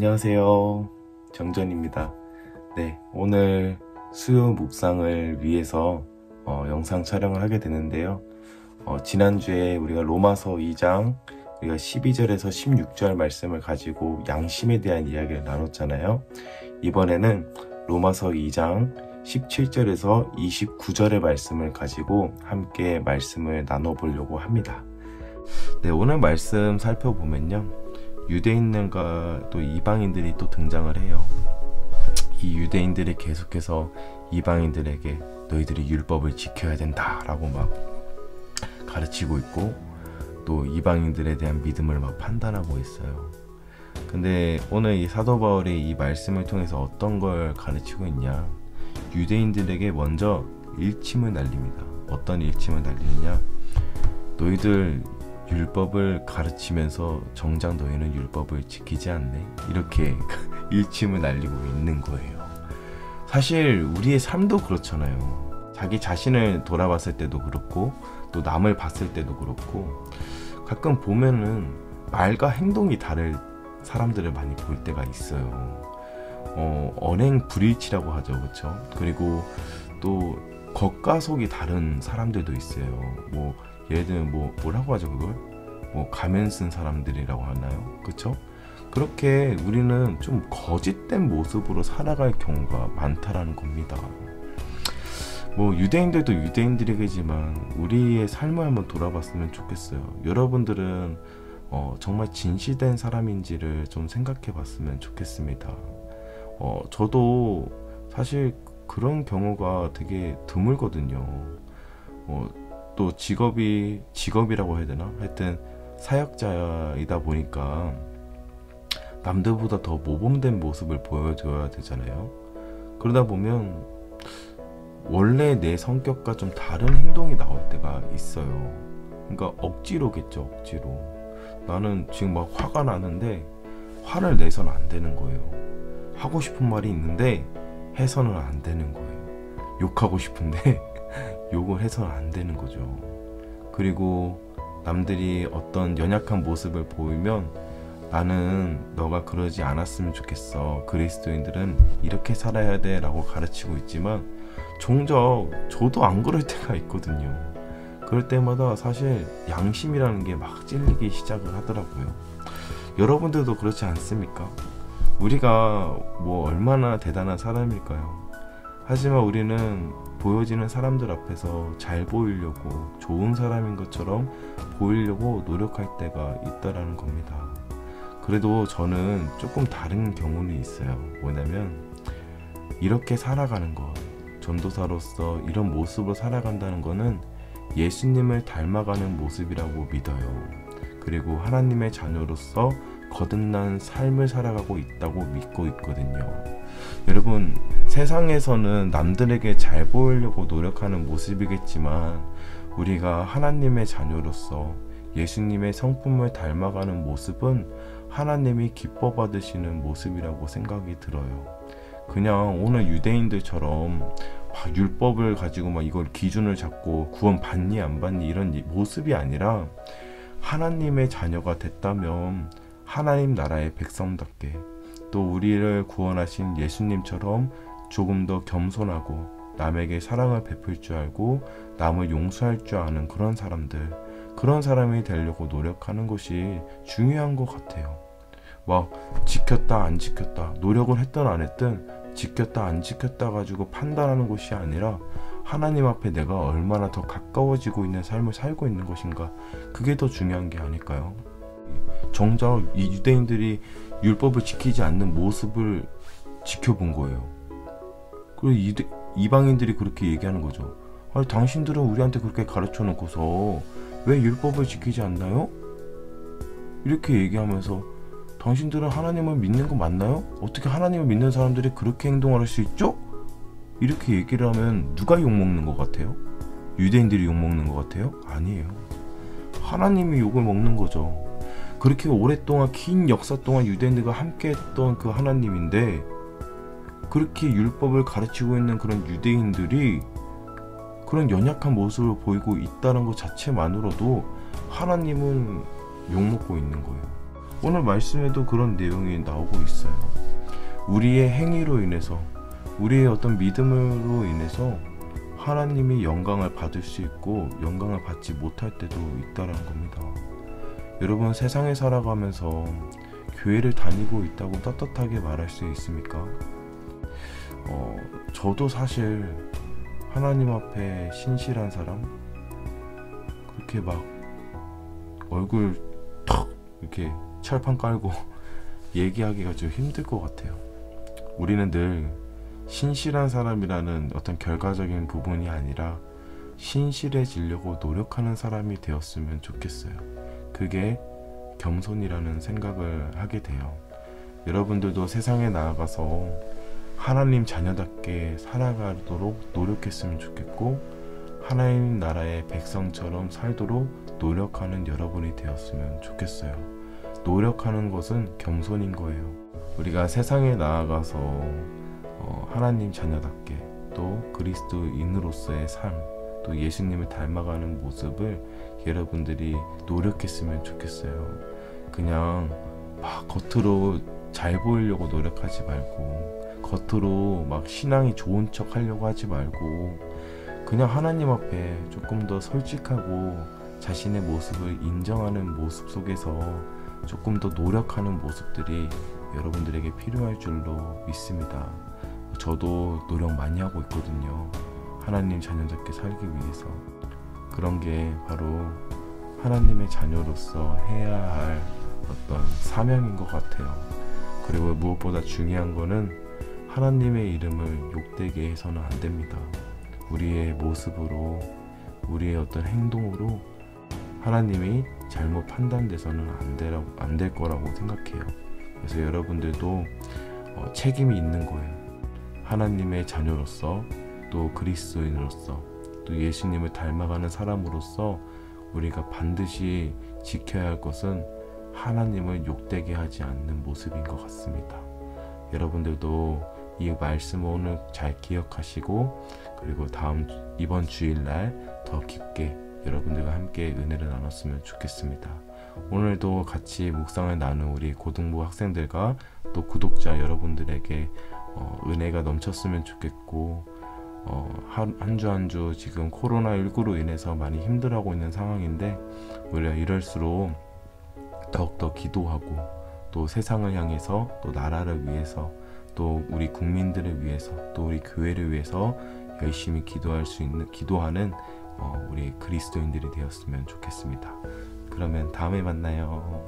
안녕하세요. 정전입니다. 네, 오늘 수요 묵상을 위해서 영상 촬영을 하게 되는데요. 지난주에 우리가 로마서 2장 우리가 12절에서 16절 말씀을 가지고 양심에 대한 이야기를 나눴잖아요. 이번에는 로마서 2장 17절에서 29절의 말씀을 가지고 함께 말씀을 나눠보려고 합니다. 네, 오늘 말씀 살펴보면요, 유대인들과 또 이방인들이 또 등장을 해요. 이 유대인들이 계속해서 이방인들에게 너희들이 율법을 지켜야 된다 라고 막 가르치고 있고, 또 이방인들에 대한 믿음을 막 판단하고 있어요. 근데 오늘 이 사도 바울이 이 말씀을 통해서 어떤 걸 가르치고 있냐, 유대인들에게 먼저 일침을 날립니다. 어떤 일침을 날리느냐, 너희들 율법을 가르치면서 정작 너희는 율법을 지키지 않네, 이렇게 일침을 날리고 있는 거예요. 사실 우리의 삶도 그렇잖아요. 자기 자신을 돌아봤을 때도 그렇고, 또 남을 봤을 때도 그렇고, 가끔 보면은 말과 행동이 다른 사람들을 많이 볼 때가 있어요. 언행 불일치라고 하죠, 그렇죠? 그리고 또 겉과 속이 다른 사람들도 있어요. 뭐 예를 들면 뭐라고 하죠, 그걸? 가면 쓴 사람들이라고 하나요? 그쵸? 그렇게 우리는 좀 거짓된 모습으로 살아갈 경우가 많다라는 겁니다. 유대인들도 유대인들이겠지만 우리의 삶을 한번 돌아봤으면 좋겠어요. 여러분들은 정말 진실된 사람인지를 좀 생각해 봤으면 좋겠습니다. 저도 사실 그런 경우가 되게 드물거든요. 또 직업이라고 해야 되나? 하여튼 사역자이다 보니까 남들보다 더 모범된 모습을 보여줘야 되잖아요. 그러다 보면 원래 내 성격과 좀 다른 행동이 나올 때가 있어요. 그러니까 억지로겠죠, 억지로. 나는 지금 막 화가 나는데 화를 내서는 안 되는 거예요. 하고 싶은 말이 있는데 해서는 안 되는 거예요. 욕하고 싶은데 욕을 해서는 안 되는 거죠. 그리고 남들이 어떤 연약한 모습을 보이면 나는 너가 그러지 않았으면 좋겠어, 그리스도인들은 이렇게 살아야 돼 라고 가르치고 있지만 종종 저도 안 그럴 때가 있거든요. 그럴 때마다 사실 양심이라는 게 막 찔리기 시작을 하더라고요. 여러분들도 그렇지 않습니까? 우리가 얼마나 대단한 사람일까요? 하지만 우리는 보여지는 사람들 앞에서 잘 보이려고, 좋은 사람인 것처럼 보이려고 노력할 때가 있다라는 겁니다. 그래도 저는 조금 다른 경우는 있어요. 뭐냐면 이렇게 살아가는 것, 전도사로서 이런 모습으로 살아간다는 거는 예수님을 닮아가는 모습이라고 믿어요. 그리고 하나님의 자녀로서 거듭난 삶을 살아가고 있다고 믿고 있거든요. 여러분, 세상에서는 남들에게 잘 보이려고 노력하는 모습이겠지만 우리가 하나님의 자녀로서 예수님의 성품을 닮아가는 모습은 하나님이 기뻐 받으시는 모습이라고 생각이 들어요. 그냥 오늘 유대인들처럼 율법을 가지고 이걸 기준을 잡고 구원 받니 안 받니 이런 모습이 아니라, 하나님의 자녀가 됐다면 하나님 나라의 백성답게, 또 우리를 구원하신 예수님처럼 조금 더 겸손하고 남에게 사랑을 베풀 줄 알고 남을 용서할 줄 아는 그런 사람이 되려고 노력하는 것이 중요한 것 같아요. 지켰다 안 지켰다, 노력을 했든 안 했든 지켰다 안 지켰다 가지고 판단하는 것이 아니라 하나님 앞에 내가 얼마나 더 가까워지고 있는 삶을 살고 있는 것인가, 그게 더 중요한 게 아닐까요? 정작 이 유대인들이 율법을 지키지 않는 모습을 지켜본 거예요. 그리고 이방인들이 그렇게 얘기하는 거죠. 아니, 당신들은 우리한테 그렇게 가르쳐 놓고서 왜 율법을 지키지 않나요? 이렇게 얘기하면서 당신들은 하나님을 믿는 거 맞나요? 어떻게 하나님을 믿는 사람들이 그렇게 행동할 수 있죠? 이렇게 얘기를 하면 누가 욕먹는 것 같아요? 유대인들이 욕먹는 것 같아요? 아니에요. 하나님이 욕을 먹는 거죠. 그렇게 오랫동안 긴 역사 동안 유대인들과 함께했던 그 하나님인데, 그렇게 율법을 가르치고 있는 그런 유대인들이 그런 연약한 모습을 보이고 있다는 것 자체만으로도 하나님은 욕먹고 있는 거예요. 오늘 말씀에도 그런 내용이 나오고 있어요. 우리의 행위로 인해서, 우리의 어떤 믿음으로 인해서 하나님이 영광을 받을 수 있고 영광을 받지 못할 때도 있다라는 겁니다. 여러분, 세상에 살아가면서 교회를 다니고 있다고 떳떳하게 말할 수 있습니까? 저도 사실 하나님 앞에 신실한 사람, 그렇게 막 얼굴 턱 이렇게 철판 깔고 얘기하기가 좀 힘들 것 같아요. 우리는 늘 신실한 사람이라는 어떤 결과적인 부분이 아니라 신실해지려고 노력하는 사람이 되었으면 좋겠어요. 그게 겸손이라는 생각을 하게 돼요. 여러분들도 세상에 나아가서 하나님 자녀답게 살아가도록 노력했으면 좋겠고, 하나님 나라의 백성처럼 살도록 노력하는 여러분이 되었으면 좋겠어요. 노력하는 것은 겸손인 거예요. 우리가 세상에 나아가서 하나님 자녀답게, 또 그리스도인으로서의 삶, 또 예수님을 닮아가는 모습을 여러분들이 노력했으면 좋겠어요. 그냥 막 겉으로 잘 보이려고 노력하지 말고, 겉으로 막 신앙이 좋은 척 하려고 하지 말고, 그냥 하나님 앞에 조금 더 솔직하고 자신의 모습을 인정하는 모습 속에서 조금 더 노력하는 모습들이 여러분들에게 필요할 줄로 믿습니다. 저도 노력 많이 하고 있거든요. 하나님 자녀답게 살기 위해서. 그런 게 바로 하나님의 자녀로서 해야 할 어떤 사명인 것 같아요. 그리고 무엇보다 중요한 거는 하나님의 이름을 욕되게 해서는 안 됩니다. 우리의 모습으로, 우리의 어떤 행동으로 하나님이 잘못 판단돼서는 안 될 거라고 생각해요. 그래서 여러분들도 책임이 있는 거예요. 하나님의 자녀로서, 또 그리스도인으로서, 또 예수님을 닮아가는 사람으로서 우리가 반드시 지켜야 할 것은 하나님을 욕되게 하지 않는 모습인 것 같습니다. 여러분들도 이 말씀을 오늘 잘 기억하시고, 그리고 이번 주일날 더 깊게 여러분들과 함께 은혜를 나눴으면 좋겠습니다. 오늘도 같이 묵상을 나눈 우리 고등부 학생들과 또 구독자 여러분들에게 은혜가 넘쳤으면 좋겠고, 한 주 한 주 지금 코로나19로 인해서 많이 힘들어하고 있는 상황인데, 우리가 이럴수록 더욱더 기도하고, 또 세상을 향해서, 또 나라를 위해서, 또 우리 국민들을 위해서, 또 우리 교회를 위해서 열심히 기도하는 우리 그리스도인들이 되었으면 좋겠습니다. 그러면 다음에 만나요.